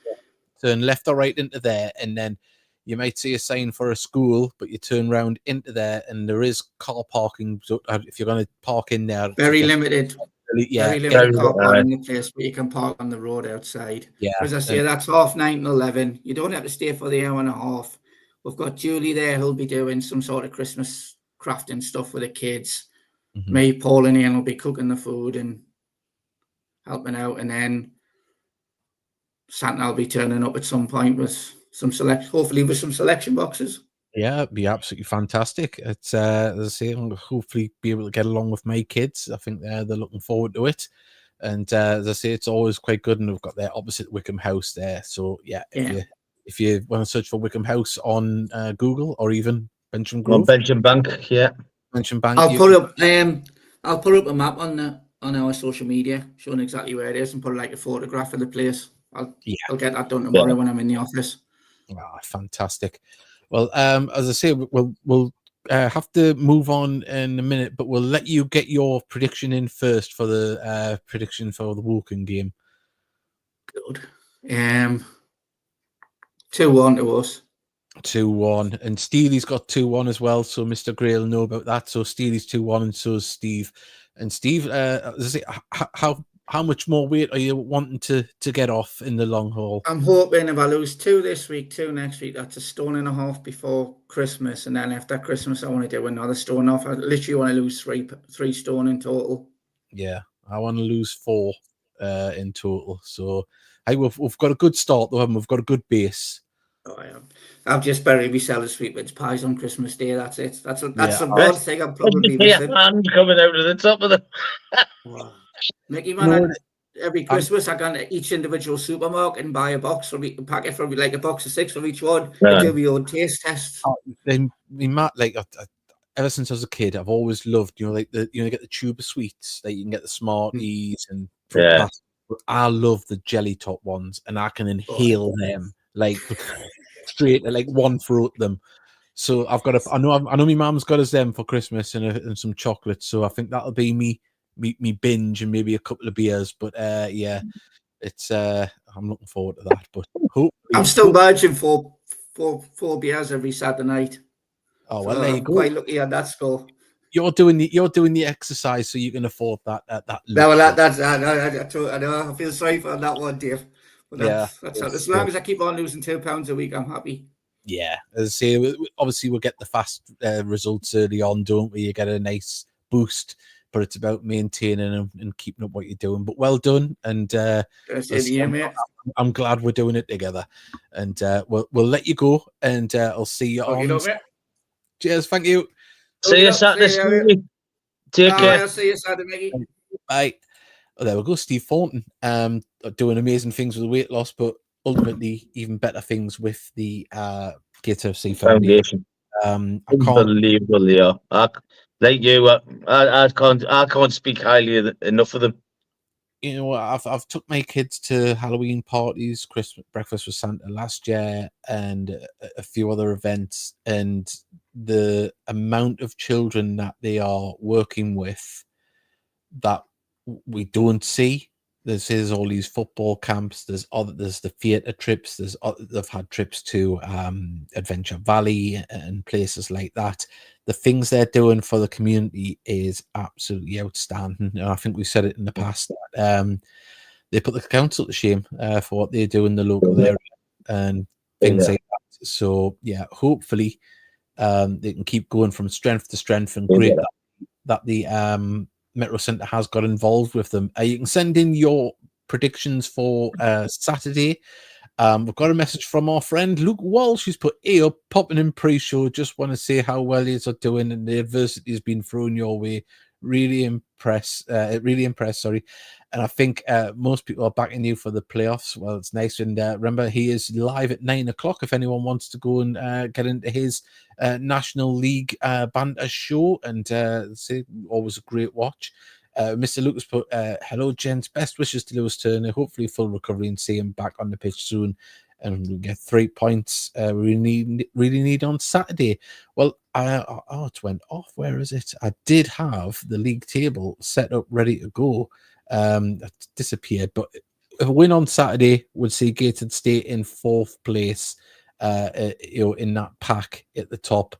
turn left or right into there, and then you might see a sign for a school, but you turn around into there, and there is car parking. So if you're going to park in there, very limited. Very limited car parking in the place, but you can park on the road outside. Yeah. As I say, that's 9:30 to 11. You don't have to stay for the hour and a half. We've got Julie there who'll be doing some sort of Christmas crafting stuff with the kids. Mm-hmm. Me, Paul, and Ian will be cooking the food and helping out, and then Santa will be turning up at some point with hopefully with some selection boxes. Yeah, it'd be absolutely fantastic. It's as I say, I'll hopefully be able to get along with my kids. I think they're looking forward to it. And as I say, it's always quite good, and we've got their opposite Wickham House there. So if you want to search for Wickham House on Google or even Bencham Grove, On Bencham Bank, Bencham Bank. I'll put up a map on our social media showing exactly where it is, and put like a photograph of the place. I'll get that done tomorrow when I'm in the office. Oh, fantastic. Well, as I say, we'll have to move on in a minute, but we'll let you get your prediction in first for the prediction for the Woking game. Good. 2-1 to us. 2-1, and Steely's got 2-1 as well. So Mr. Gray will know about that. So Steely's 2-1, and so is Steve. And Steve, as I say, how much more weight are you wanting to get off in the long haul? I'm hoping if I lose 2 this week, 2 next week, that's 1.5 stone before Christmas, and then after Christmas, I want to do another stone off. I literally want to lose 3 stone in total. Yeah, I want to lose 4 in total. So we've got a good start though, and we've got a good base. Oh, I am. I've just buried myself with sweet mince pies on Christmas Day. That's it. That's the one thing I'm probably missing. Hand coming out of the top of the. Mickey, man, every Christmas I go to each individual supermarket and buy a packet for like a box of 6 for each one. And do my own taste tests. Then ever since I was a kid, I've always loved, like get the tube of sweets that you can get the Smarties and I love the jelly top ones, and I can inhale them like straight, like one throat them. So I've got I know my mum's got us them for Christmas and some chocolates. So I think that'll be me binge and maybe a couple of beers. But it's I'm looking forward to that. But hopefully, I'm still budging for 4 beers every Saturday night. Oh well, there you go. Quite lucky on that score. You're doing the exercise, so you can afford that. No, well, that's I know. I feel sorry for that one, Dave. But that's as long as I keep on losing £2 a week, I'm happy. Yeah, as I say, obviously we'll get the fast results early on, don't we? You get a nice boost, but it's about maintaining and keeping up what you're doing. But well done, and I'm glad we're doing it together. And we'll let you go, and I'll see you on. Cheers, thank you. See you Saturday. Take care. I'll see you Saturday, Mickey. Bye. Oh, there we go, Steve Thornton, doing amazing things with the weight loss, but ultimately even better things with the Gateshead FC Foundation. Unbelievable, yeah. Like you, I can't speak highly enough of them. You know, I've took my kids to Halloween parties, Christmas breakfast with Santa last year, and a few other events, and the amount of children that they are working with that we don't see. There's all these football camps. There's the theatre trips. They've had trips to Adventure Valley and places like that. The things they're doing for the community is absolutely outstanding. And I think we've said it in the past. They put the council to shame for what they do in the local area and things like that. So yeah, hopefully they can keep going from strength to strength, and Yeah. great that the Metro Centre has got involved with them. You can send in your predictions for Saturday. We've got a message from our friend Luke Walsh, who's put A up, popping in pre-show. Just want to say how well you are doing, and the adversity has been thrown your way. Really impressed. Sorry. And I think most people are backing you for the playoffs. Well, it's nice. And remember, he is live at 9 o'clock if anyone wants to go and get into his National League banter show. And say, always a great watch. Mr. Lucas put, hello, gents. Best wishes to Lewis Turner. Hopefully full recovery and see him back on the pitch soon. And we'll get 3 points we really need on Saturday. Well, it went off. Where is it? I did have the league table set up, ready to go. It disappeared. But a win on Saturday would see Gateshead stay in 4th place, in that pack at the top.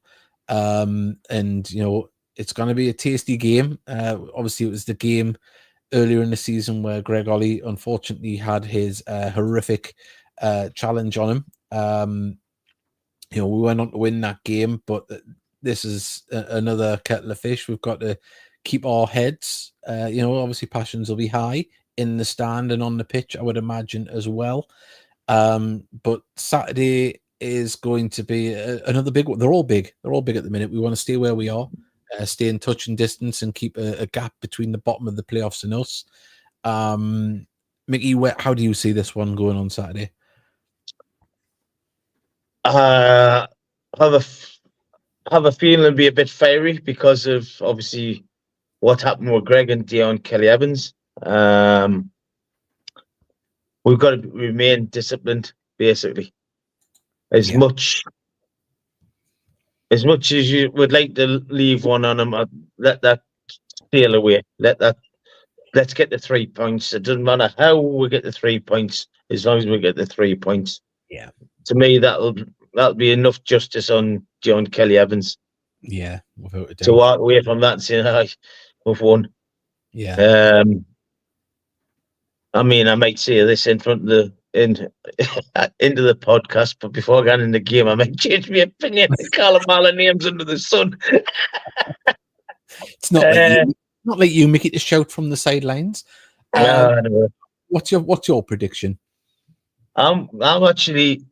And, it's going to be a tasty game. Obviously, it was the game earlier in the season where Greg Ollie unfortunately had his horrific challenge on him. We went on to win that game, but this is another kettle of fish. We've got to keep our heads. Obviously, passions will be high in the stand and on the pitch, I would imagine, as well. But Saturday is going to be another big one. They're all big. They're all big at the minute. We want to stay where we are. Stay in touch and distance and keep a gap between the bottom of the playoffs and us. Mickey, how do you see this one going on Saturday? Have a feeling it'll be a bit fiery because of obviously what happened with Greg and Dion Kelly Evans. We've got to remain disciplined, basically. As much as you would like to leave one on them, let that steal away. Let's get the 3 points. It doesn't matter how we get the 3 points, as long as we get the 3 points. Yeah. To me, that'll be enough justice on John Kelly Evans. Yeah, without a doubt. To walk away from that and saying, we've won. Yeah. I might say this in front of into the podcast, but before I get in the game, I might change my opinion and call them all the names under the sun. It's not like you, Mickey, to shout from the sidelines. Anyway. What's your prediction? I'm actually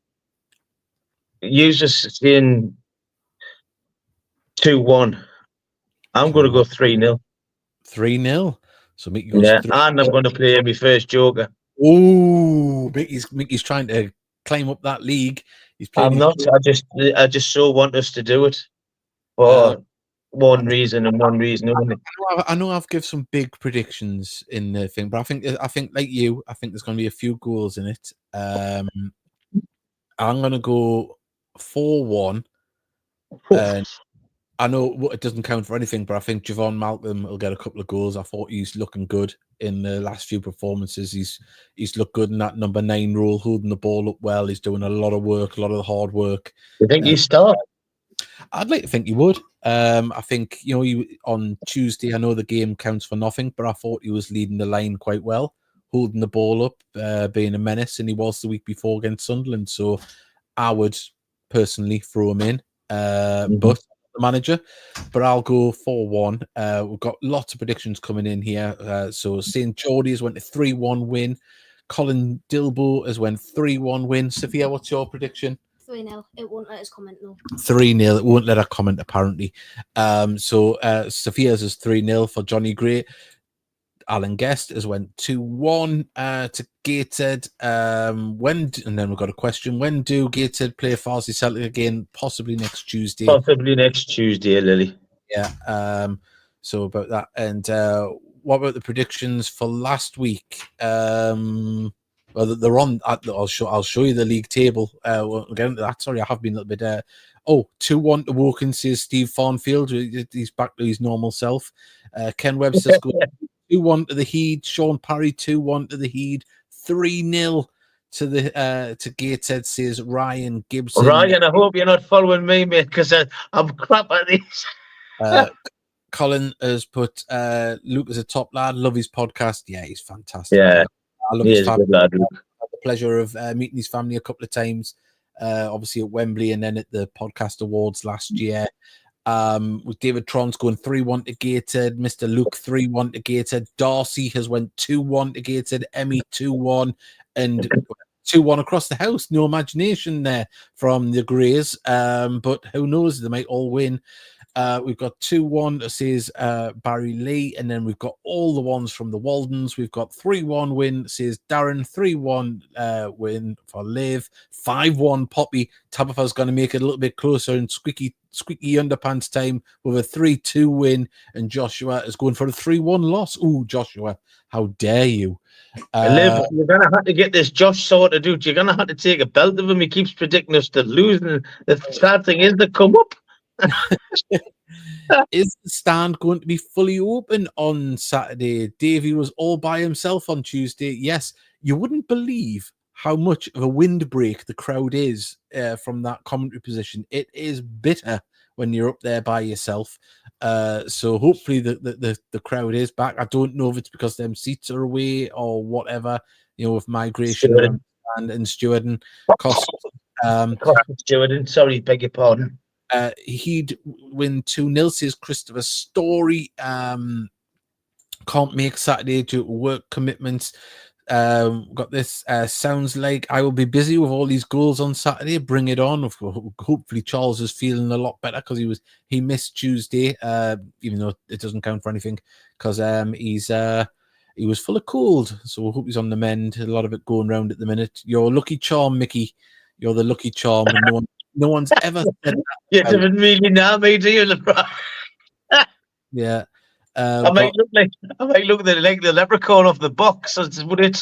just saying 2-1. I'm going to go 3-0. 3-0. So Mickey goes. Yeah, and I'm going to play my first joker. Oh, Mickey's trying to climb up that league. He's playing. I'm not. I just so want us to do it for one reason and one reason only. I know I've given some big predictions in the thing, but I think like you, I think there's going to be a few goals in it. I'm going to go 4-1. I know it doesn't count for anything, but I think Javon Malcolm will get a couple of goals. I thought he's looking good in the last few performances. He's looked good in that number 9 role, holding the ball up well. He's doing a lot of work, a lot of the hard work. You think he start? I'd like to think he would. I think, on Tuesday, I know the game counts for nothing, but I thought he was leading the line quite well, holding the ball up, being a menace, and he was the week before against Sunderland. So I would personally throw him in, but the manager, but I'll go 4-1. We've got lots of predictions coming in here. So St. Geordie's went a 3-1 win. Colin Dilbo has went 3-1 win. Sophia, what's your prediction? 3-0. It won't let us comment though. 3-0. It won't let her comment apparently. So Sophia's is 3-0 for Johnny Gray. Alan Guest has went 2-1 to Gateshead. And then we've got a question: when do Gateshead play Farsley Celtic again? Possibly next Tuesday. Possibly next Tuesday, Lily. Yeah. So about that. And what about the predictions for last week? Well, they're on. I'll show you the league table. We'll get into that. Sorry, I have been a little bit. 2-1 to Woking, says Steve Thornton. He's back to his normal self. Ken Webster's going 2-1 to the Heed. Sean Parry 2-1 to the Heed. 3-0 to Gateshead, says Ryan Gibson. Ryan, I hope you're not following me, mate, because I'm crap at this. Colin has put Luke as a top lad. Love his podcast. Yeah, he's fantastic. Yeah, I love his family. Good lad, Luke. I had the pleasure of meeting his family a couple of times. obviously at Wembley and then at the podcast awards last year. With David Trons going 3-1 to Gateshead, Mr. Luke 3-1 to Gateshead, Darcy has went 2-1 to Gateshead, Emmy 2-1, and 2-1 across the house. No imagination there from the Greys, but who knows? They might all win. We've got 2-1, says Barry Lee, and then we've got all the ones from the Waldens. We've got 3-1 win, says Darren, 3-1 win for Liv, 5-1 Poppy. Tabitha's going to make it a little bit closer in squeaky underpants time with a 3-2 win, and Joshua is going for a 3-1 loss. Ooh, Joshua, how dare you? Liv, you're going to have to get this Josh sorted out. You're going to have to take a belt of him. He keeps predicting us to lose, and the sad thing is they come up. Is the stand going to be fully open on Saturday? Davey was all by himself on Tuesday. Yes, you wouldn't believe how much of a windbreak the crowd is from that commentary position. It is bitter when you're up there by yourself. So hopefully the crowd is back. I don't know if it's because them seats are away or whatever, with migration and stewarding costs. Stewarding, sorry, beg your pardon. He'd win 2-0, says Christopher Story. Can't make Saturday due to work commitments. Got this. Sounds like I will be busy with all these goals on Saturday. Bring it on. Hopefully Charles is feeling a lot better because he missed Tuesday, even though it doesn't count for anything because he was full of cold. So I hope he's on the mend. A lot of it going around at the minute. You're a lucky charm, Mickey. You're the lucky charm. And no one's ever said that. You didn't really know me, do you, LeBron? Yeah. I might look like the leprechaun off the box. Would it?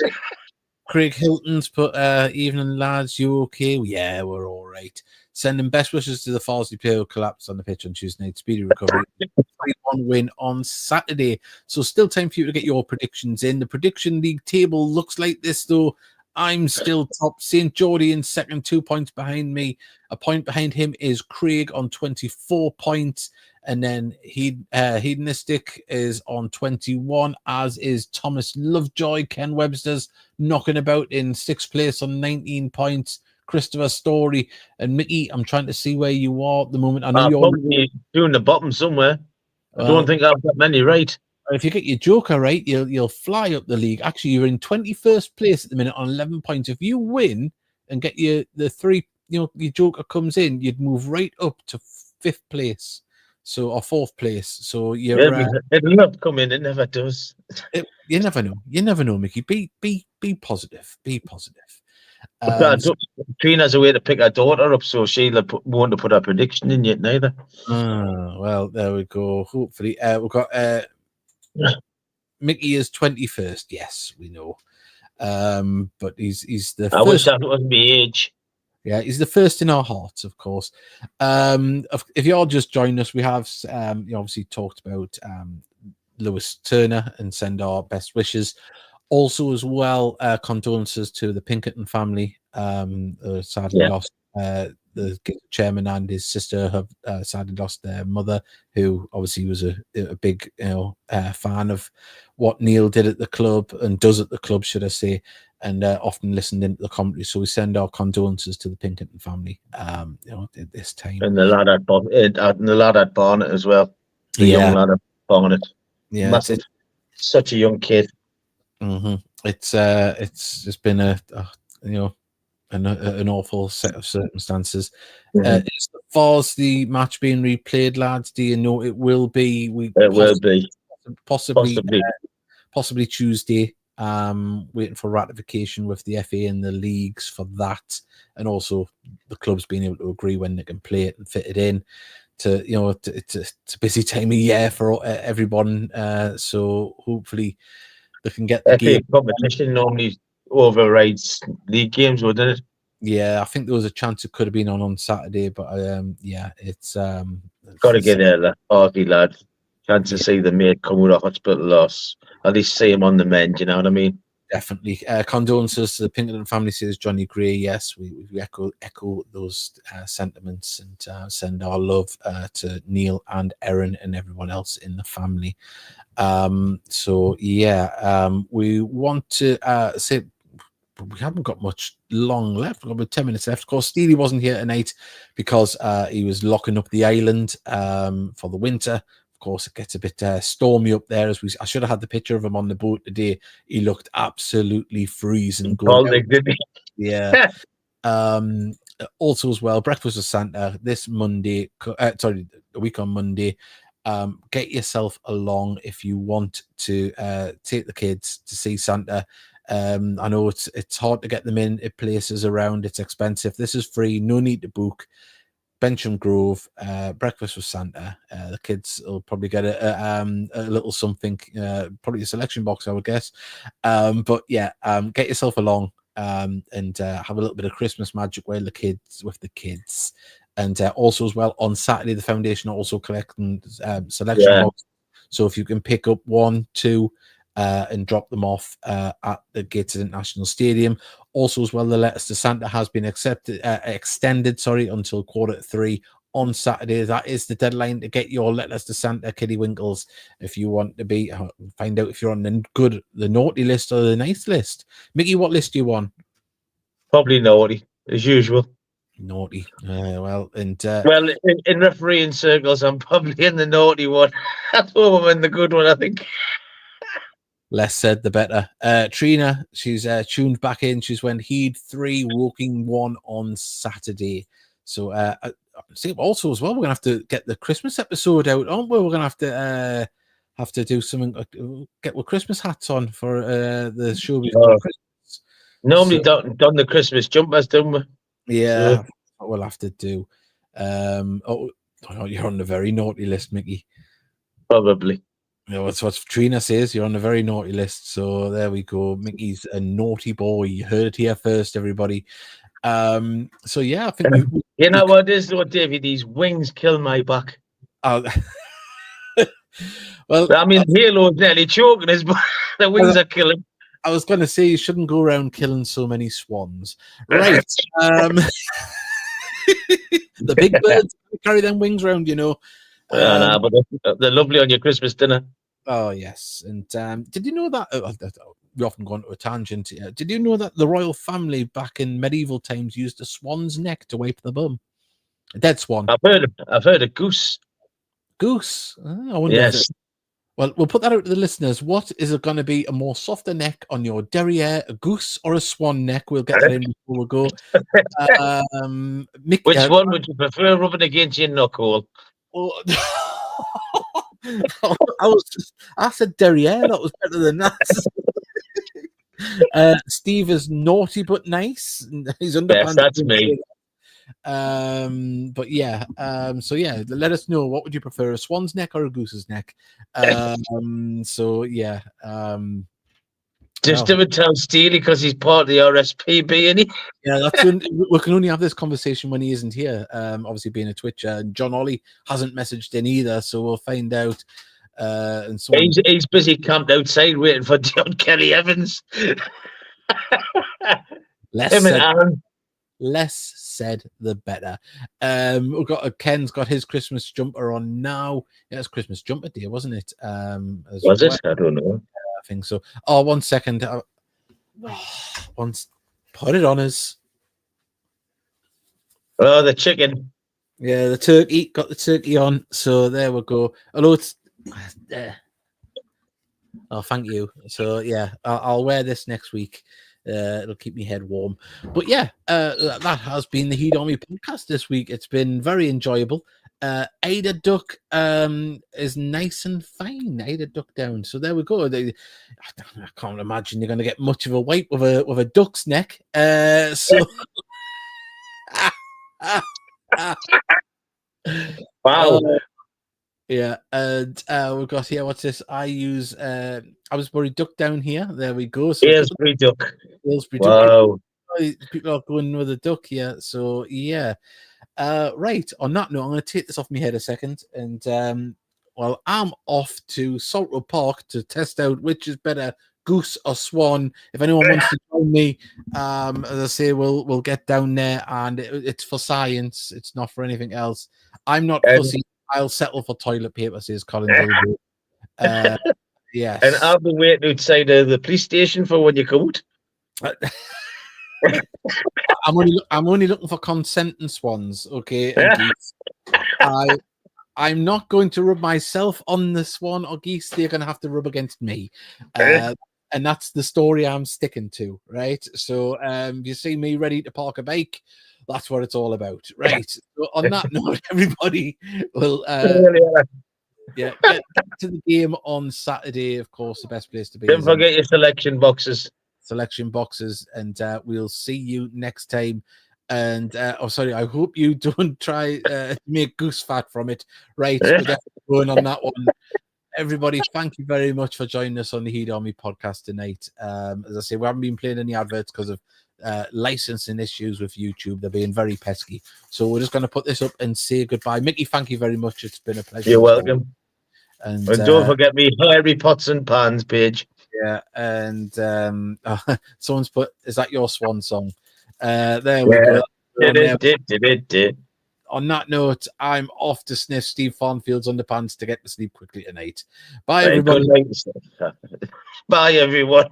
Craig Hilton's put, evening lads, you okay? Yeah, we're all right. Sending best wishes to the Farsley player who collapsed on the pitch on Tuesday night. Speedy recovery. 3-1 win on Saturday. So still time for you to get your predictions in. The prediction league table looks like this, though. I'm still top. St. Geordie in second, 2 points behind me. A point behind him is Craig on 24 points. And then Hedonistic is on 21, as is Thomas Lovejoy. Ken Webster's knocking about in sixth place on 19 points. Christopher Story and Mickey, I'm trying to see where you are at the moment. I know you're probably doing the bottom somewhere. I don't think I've got many right. If you get your joker right, you'll fly up the league. Actually, you're in 21st place at the minute on 11 points. If you win and get your joker comes in, you'd move right up to 5th place. So, or 4th place. So you're it'll not come in, it never does. You never know. You never know, Mickey. Be positive. Be positive. Trina's a way to pick her daughter up, so she'll want to put her prediction in yet neither. Well, there we go. Hopefully, we've got Mickey is 21st. Yes, we know. But he's the first. I wish that wasn't my age. Yeah, he's the first in our hearts, of course. If you all just joined us, we have obviously talked about Lewis Turner and send our best wishes. Also, as well, condolences to the Pinkerton family. Sadly lost the chairman and his sister have sadly lost their mother, who obviously was a big fan of what Neil did at the club and does at the club, should I say, and often listened into the commentary. So we send our condolences to the Pinkerton family. At this time, and the lad at Barnet as well. The young lad at Barnet. Yeah, massive. Such a young kid. Mm-hmm. It's just been an awful set of circumstances. As far as the match being replayed, lads, do you know it will be? It will be possibly Tuesday. Waiting for ratification with the FA and the leagues for that, and also the clubs being able to agree when they can play it and fit it in. It's a busy time of year for everyone. So hopefully they can get the game. Competition normally overrides league games, wouldn't it? Yeah, I think there was a chance it could have been on Saturday, but it's got to get there, Farsley lad. Chance to see the mate come with a hospital loss. At least see him on the mend. You know what I mean? Definitely. Condolences to the Pinkerton family, says Johnny Gray. Yes, we echo those sentiments and send our love to Neil and Erin and everyone else in the family. We want to say we haven't got much long left. We've got about 10 minutes left. Of course, Steely wasn't here tonight because he was locking up the island for the winter. Of course, it gets a bit stormy up there. I should have had the picture of him on the boat today. He looked absolutely freezing. Baltic, didn't he? Yeah. Also as well, Breakfast with Santa this Monday. The week on Monday. Get yourself along if you want to take the kids to see Santa. I know it's hard to get them in places around. It's expensive. This is free. No need to book. Bensham Grove, Breakfast with Santa. The kids will probably get a little something, probably a selection box, I would guess. But yeah, get yourself along and have a little bit of Christmas magic with the kids. And also as well on Saturday, the foundation are also collecting selection boxes. So if you can pick up 1, 2, and drop them off at the Gateshead International Stadium. Also as well, the Letters to Santa has been extended until 3:15 on Saturday. That is the deadline to get your Letters to Santa Kiddie Winkles if you want to find out if you're on the naughty list or the nice list. Mickey, what list do you want? Probably naughty, as usual. Naughty. Well, in refereeing circles, I'm probably in the naughty one. That's where I'm in the good one, I think. Less said, the better. Trina, she's tuned back in. She's went Heed 3, Woking 1 on Saturday. So, see, also as well, we're gonna have to get the Christmas episode out, aren't we? We're gonna have to do something. Get with Christmas hats on for the show before Christmas. Normally done the Christmas jumpers, don't we? Yeah, so we'll have to do. You're on the very naughty list, Mickey. Probably. Yeah, that's what Trina says. You're on a very naughty list. So there we go. Mickey's a naughty boy. You heard it here first, everybody. So yeah, I think you know what it is, though, David? These wings kill my back. Well, I mean, Halo's nearly choking us, but the wings are killing. I was going to say you shouldn't go around killing so many swans, right? The big birds carry them wings around, you know. But they're lovely on your Christmas dinner. Oh yes, and did you know that we often go into a tangent? Did you know that the royal family back in medieval times used a swan's neck to wipe the bum? A dead swan. I've heard of goose. Goose. I wonder. Yes. Well, we'll put that out to the listeners. What is it going to be? A more softer neck on your derriere, a goose or a swan neck? We'll get that in before we go. Which one would you prefer rubbing against your knuckle? Oh, I said derriere. That was better than that. Steve is naughty but nice. He's underpants. Yes, that's me. But yeah, so yeah, let us know, what would you prefer, a swan's neck or a goose's neck? So yeah, just do it, tell Steely, because he's part of the RSPB, isn't he? Yeah, we can only have this conversation when he isn't here. Obviously, being a Twitcher, John Ollie hasn't messaged in either, so we'll find out. And so he's busy camped outside waiting for John Kelly Evans. Less said, the better. We've got Ken's got his Christmas jumper on now. Yeah, it's Christmas jumper day, wasn't it? Was it? I don't know. I think so. Oh, 1 second. Put it on us. Oh, the chicken. Yeah, the turkey. Got the turkey on. So there we go. Although it's there. Oh, thank you. So yeah, I'll wear this next week. It'll keep me head warm. But yeah, that has been the Heed Army podcast this week. It's been very enjoyable. Ada Duck is nice and fine. Ada Duck down. So there we go. I can't imagine you're going to get much of a wipe with a duck's neck. So wow. Yeah, and we've got here. What's this? I was worried duck down here. There we go. So Aylesbury duck. Wow. People are going with a duck here. So yeah. Right. On that note, I'm going to take this off my head a second, and well, I'm off to Saltwood Park to test out which is better, goose or swan. If anyone wants to join me, as I say, we'll get down there, and it's for science. It's not for anything else. I'm not fussy. I'll settle for toilet paper, says Colin Dilgo. Yes. And I'll be waiting outside the police station for when you come out. I'm only looking for consenting swans, okay? And geese. I'm not going to rub myself on the swan or geese. They're going to have to rub against me. And that's the story I'm sticking to, right? So you see me ready to park a bike, that's what it's all about, right? So on that note, everybody will get to the game on Saturday. Of course, the best place to be. Don't forget your selection boxes. And we'll see you next time. And I hope you don't try to make goose fat from it. Right, we're definitely going on that one. Everybody, thank you very much for joining us on the Heat Army podcast tonight. As I say, we haven't been playing any adverts because of licensing issues with YouTube. They're being very pesky. So we're just going to put this up and say goodbye. Mickey, thank you very much. It's been a pleasure. You're welcome. And don't forget me Harry Pots and Pans page. Yeah, and someone's put, is that your swan song? There we go. On that note, I'm off to sniff Steve Farnfield's underpants to get to sleep quickly tonight. Bye, everybody. Bye, everyone.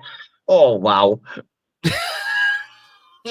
Oh, wow.